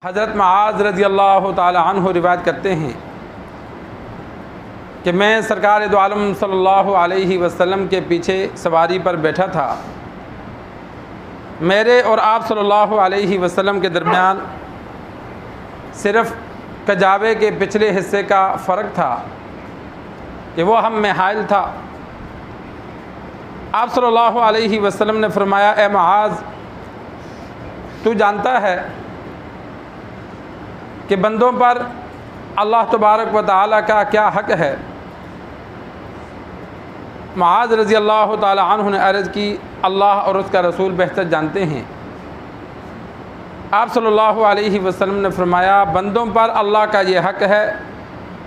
हज़रत मुआज़ रज़ियल्लाहु ताला अन्हु रिवायत करते हैं कि मैं सरकार दो आलम सल्लल्लाहु अलैहि वसल्लम के पीछे सवारी पर बैठा था। मेरे और आप सल्लल्लाहु अलैहि वसल्लम के दरमियान सिर्फ़ कजावे के पिछले हिस्से का फ़र्क था कि वो हम में हाइल था। आप सल्लल्लाहु अलैहि वसल्लम ने फरमाया, ए मुआज़, तू जानता है कि बंदों पर अल्लाह तबारक व तआला का क्या हक़ है। मुआज़ रज़ियल्लाहु ताला अन्हु ने अर्ज़ की, अल्लाह और उसका रसूल बेहतर जानते हैं। आप सल्लल्लाहु अलैहि वसल्लम ने फरमाया, बंदों पर अल्लाह का ये हक़ है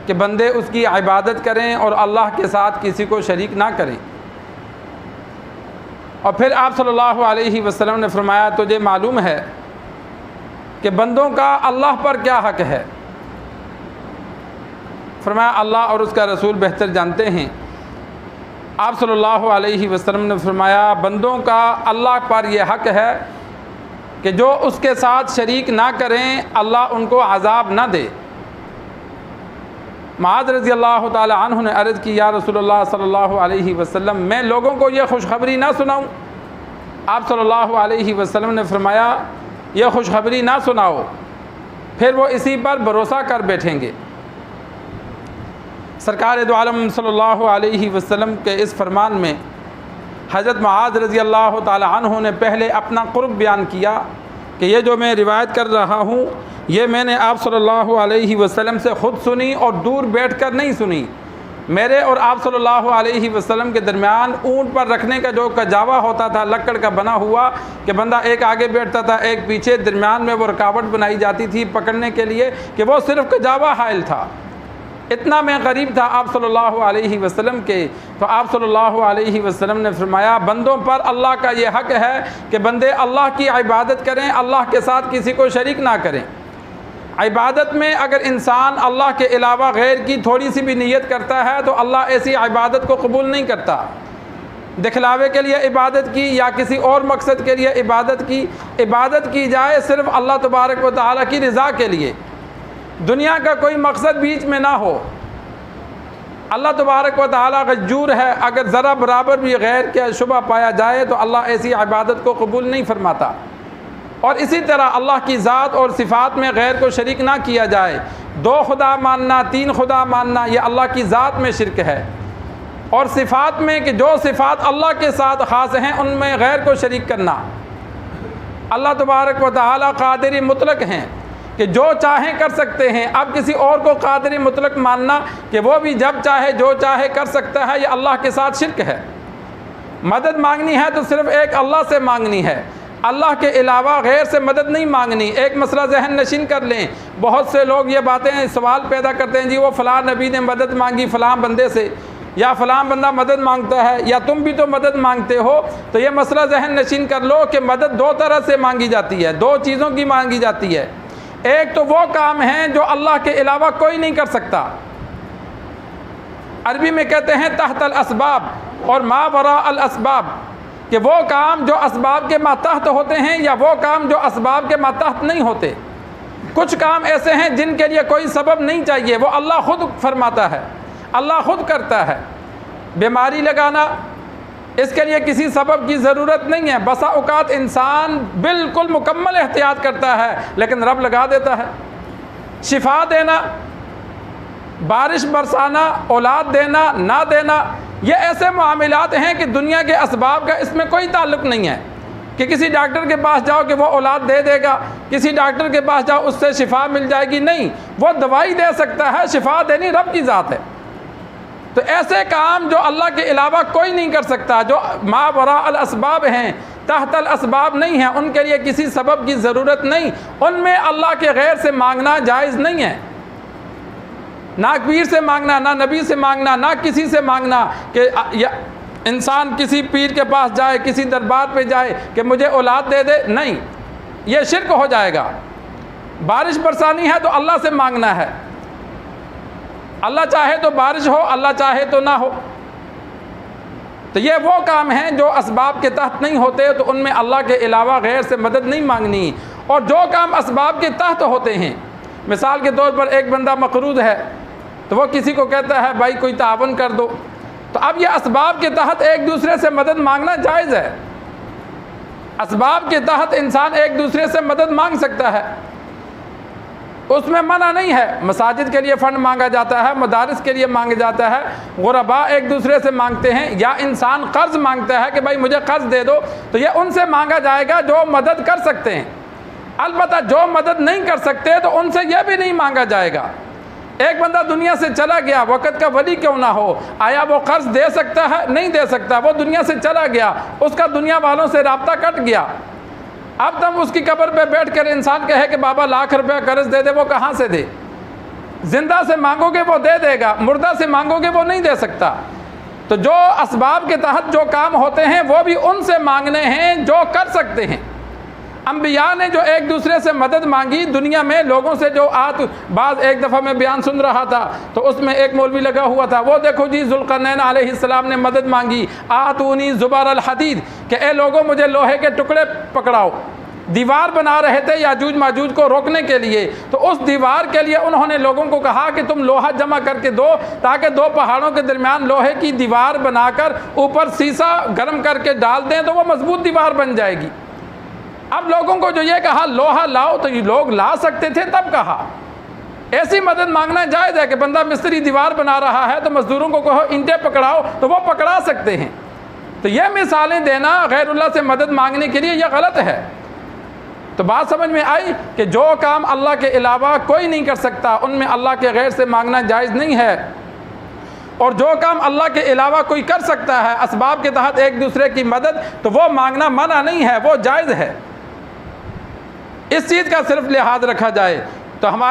कि बंदे उसकी इबादत करें और अल्लाह के साथ किसी को शरीक ना करें। और फिर आप सल्लल्लाहु अलैहि वसल्लम ने फरमाया, तुझे मालूम है कि बंदों का अल्लाह पर क्या हक़ है? फरमाया, अल्लाह और उसका रसूल बेहतर जानते हैं। आप सल्लल्लाहु अलैहि वसल्लम ने फरमाया, बंदों का अल्लाह पर यह हक़ है कि जो उसके साथ शरीक ना करें, अल्लाह उनको अज़ाब ना दे। मुआज़ रज़ियल्लाहु ताला अन्हु ने अर्ज़ की, या रसूलल्लाह सल्लल्लाहु अलैहि वसल्लम, मैं लोगों को यह खुशखबरी ना सुनाऊं? आप सल्लल्लाहु अलैहि वसल्लम ने फरमाया, यह खुशखबरी ना सुनाओ, फिर वो इसी पर भरोसा कर बैठेंगे। सरकार दो आलम सल्लल्लाहु अलैहि वसल्लम के इस फरमान में हज़रत मुआज़ रज़ियल्लाहु ताला अन्हु ने पहले अपना क़ुर्ब बयान किया कि ये जो मैं रिवायत कर रहा हूँ, ये मैंने आप सल्लल्लाहु अलैहि वसल्लम से ख़ुद सुनी और दूर बैठकर नहीं सुनी। मेरे और आप सल्लल्लाहु अलैहि वसल्लम के दरमियान ऊँट पर रखने का जो कजावा होता था, लक्कड़ का बना हुआ, कि बंदा एक आगे बैठता था एक पीछे, दरमियान में वो रुकावट बनाई जाती थी पकड़ने के लिए, कि वो सिर्फ़ कजावा हाइल था। इतना मैं गरीब था आप सल्लल्लाहु अलैहि वसल्लम के। तो आप सल्लल्लाहु अलैहि वसल्लम ने फरमाया, बंदों पर अल्लाह का ये हक़ है कि बंदे अल्लाह की इबादत करें, अल्लाह के साथ किसी को शरीक ना करें। इबादत में अगर इंसान अल्लाह के अलावा गैर की थोड़ी सी भी नीयत करता है तो अल्लाह ऐसी इबादत को कबूल नहीं करता। दिखलावे के लिए इबादत की या किसी और मकसद के लिए इबादत की जाए सिर्फ़ अल्लाह तबारक व तआला की रज़ा के लिए, दुनिया का कोई मकसद बीच में ना हो। अल्लाह तबारक व तआला गज्जूर है, अगर ज़रा बराबर भी गैर का शुबा पाया जाए तो अल्लाह ऐसी इबादत को कबूल नहीं फरमाता। और इसी तरह अल्लाह की ज़ात और सिफ़ात में गैर को शरीक ना किया जाए। दो खुदा मानना, तीन खुदा मानना, यह अल्लाह की ज़ात में शिरक है। और सिफ़ात में कि जो सिफ़ात अल्लाह के साथ ख़ास हैं उनमें गैर को शरीक करना। अल्लाह तबारक व तआला क़ादिर मुतलक हैं कि जो चाहें कर सकते हैं। अब किसी और को क़ादिर मुतलक मानना कि वो भी जब चाहे जो चाहे कर सकता है, यह अल्लाह के साथ शिरक है। मदद मांगनी है तो सिर्फ़ एक अल्लाह से मांगनी है, अल्लाह के अलावा गैर से मदद नहीं मांगनी। एक मसला जहन नशीन कर लें, बहुत से लोग ये बातें सवाल पैदा करते हैं, जी वो फ़लाँ नबी ने मदद मांगी फ़लाँ बंदे से, या फ़लाँ बंदा मदद मांगता है, या तुम भी तो मदद मांगते हो। तो ये मसला जहन नशीन कर लो कि मदद दो तरह से मांगी जाती है, दो चीज़ों की मांगी जाती है। एक तो वो काम है जो अल्लाह के अलावा कोई नहीं कर सकता, अरबी में कहते हैं तहतल असबाब और मा वरा अल असबाब, कि वो काम जो असबाब के मातहत होते हैं या वो काम जो असबाब के मातहत नहीं होते। कुछ काम ऐसे हैं जिनके लिए कोई सबब नहीं चाहिए, वो अल्लाह ख़ुद फरमाता है, अल्लाह ख़ुद करता है। बीमारी लगाना, इसके लिए किसी सबब की ज़रूरत नहीं है। बसा औक़ात इंसान बिल्कुल मुकम्मल एहतियात करता है लेकिन रब लगा देता है। शिफा देना, बारिश बरसाना, औलाद देना ना देना, ये ऐसे मामलात हैं कि दुनिया के असबाब का इसमें कोई ताल्लुक़ नहीं है कि किसी डॉक्टर के पास जाओ कि वो औलाद दे देगा, किसी डॉक्टर के पास जाओ उससे शिफा मिल जाएगी, नहीं। वो दवाई दे सकता है, शिफा देनी रब की ज़ात है। तो ऐसे काम जो अल्लाह के अलावा कोई नहीं कर सकता, जो मा वरा अल असबाब हैं, तहतल असबाब नहीं हैं, उनके लिए किसी सबब की ज़रूरत नहीं, उनमें अल्लाह के गैर से मांगना जायज़ नहीं है। ना पीर से मांगना, ना नबी से मांगना, ना किसी से मांगना कि इंसान किसी पीर के पास जाए, किसी दरबार पे जाए कि मुझे औलाद दे दे, नहीं, ये शिरक हो जाएगा। बारिश बरसानी है तो अल्लाह से मांगना है, अल्लाह चाहे तो बारिश हो, अल्लाह चाहे तो ना हो। तो ये वो काम हैं जो असबाब के तहत नहीं होते, तो उनमें अल्लाह के अलावा गैर से मदद नहीं मांगनी। और जो काम असबाब के तहत होते हैं, मिसाल के तौर पर एक बंदा मकरूज़ है तो वो किसी को कहता है भाई कोई तावन कर दो, तो अब ये असबाब के तहत एक दूसरे से मदद मांगना जायज़ है। असबाब के तहत इंसान एक दूसरे से मदद मांग सकता है, उसमें मना नहीं है। मसाजिद के लिए फ़ंड मांगा जाता है, मदारिस के लिए मांगा जाता है, गुरबा एक दूसरे से मांगते हैं, या इंसान कर्ज़ मांगता है कि भाई मुझे कर्ज़ दे दो, तो ये उनसे मांगा जाएगा जो मदद कर सकते हैं। अलबत्ता जो मदद नहीं कर सकते तो उनसे यह भी नहीं मांगा जाएगा। एक बंदा दुनिया से चला गया, वक़्त का वली क्यों ना हो, आया वो कर्ज़ दे सकता है? नहीं दे सकता, वो दुनिया से चला गया, उसका दुनिया वालों से राब्ता कट गया। अब तुम उसकी कब्र पे बैठ कर इंसान कहे कि बाबा लाख रुपया कर्ज दे दे, वो कहाँ से दे? जिंदा से मांगोगे वो दे देगा, मुर्दा से मांगोगे वो नहीं दे सकता। तो जो असबाब के तहत जो काम होते हैं वो भी उनसे मांगने हैं जो कर सकते हैं। अंबिया ने जो एक दूसरे से मदद मांगी दुनिया में लोगों से, जो बाज़ एक दफ़ा मैं बयान सुन रहा था तो उसमें एक मौलवी लगा हुआ था, वो देखो जी ज़ुल्क़रनैन अलैहिस्सलाम ने मदद मांगी, आतूनी ज़ुबार अल हदीद, कि ए लोगों मुझे लोहे के टुकड़े पकड़ाओ। दीवार बना रहे थे याजूज माजूज को रोकने के लिए, तो उस दीवार के लिए उन्होंने लोगों को कहा कि तुम लोहा जमा करके दो, ताकि दो पहाड़ों के दरमियान लोहे की दीवार बनाकर ऊपर शीशा गर्म करके डाल दें तो वो मजबूत दीवार बन जाएगी। अब लोगों को जो ये कहा लोहा लाओ, तो ये लोग ला सकते थे तब कहा। ऐसी मदद मांगना जायज़ है कि बंदा मिस्त्री दीवार बना रहा है तो मजदूरों को कहो ईंटें पकड़ाओ, तो वो पकड़ा सकते हैं। तो ये मिसालें देना गैरुल्लाह से मदद मांगने के लिए यह गलत है। तो बात समझ में आई कि जो काम अल्लाह के अलावा कोई नहीं कर सकता उनमें अल्लाह के गैर से मांगना जायज़ नहीं है, और जो काम अल्लाह के अलावा कोई कर सकता है असबाब के तहत एक दूसरे की मदद, तो वो मांगना मना नहीं है, वो जायज़ है। इस चीज़ का सिर्फ लिहाज रखा जाए तो हमारे